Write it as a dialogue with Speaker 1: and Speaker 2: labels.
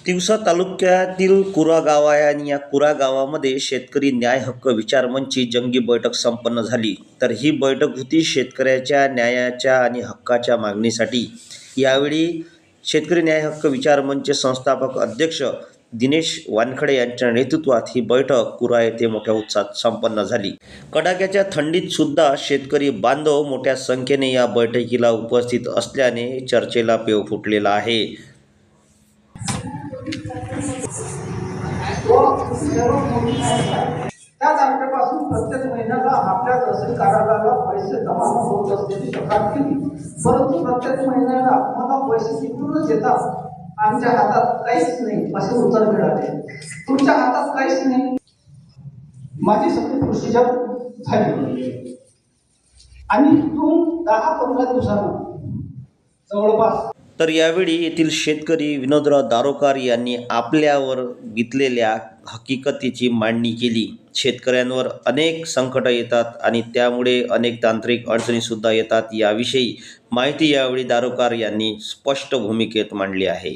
Speaker 1: तिवसा तालुक्यातील कुरा गाव आहे आणि या कुरा गावामध्ये शेतकरी न्याय हक्क विचार मंचची जंगी बैठक संपन्न झाली. तर ही बैठक होती शेतकऱ्याच्या न्यायाच्या आणि हक्काच्या मागणीसाठी. यावेळी शेतकरी न्याय हक्क विचार मंचचे संस्थापक अध्यक्ष दिनेश वानखडे यांच्या नेतृत्वात ही बैठक कुरा येथे मोठ्या उत्साहात संपन्न झाली. कडाक्याच्या थंडीत सुद्धा शेतकरी बांधव मोठ्या संख्येने या बैठकीला उपस्थित असल्याने चर्चेला पेव फुटलेला आहे.
Speaker 2: त्या तारखेपासून प्रत्येक महिन्याला आपल्या तहसील कार्यालयाला पैसे जमा होत असल्याची तक्रार केली, परंतु प्रत्येक महिन्याला मला पैसे तिकडूनच येतात, आमच्या हातात काहीच नाही असे उत्तर मिळाले. तुमच्या हातात काहीच नाही. माझी सगळी प्रोसिजर झाली आणि तिथून 10-15 दिवसांना जवळपास.
Speaker 1: तर यावेळी येथील शेतकरी विनोदराव दारोकार यांनी आपल्यावर बितलेल्या हकीकतीची मांडणी केली. शेतकऱ्यांवर अनेक संकट येतात आणि त्यामुळे अनेक तांत्रिक अडचणीसुद्धा येतात. याविषयी माहिती यावेळी दारोकार यांनी स्पष्ट भूमिकेत मांडली आहे.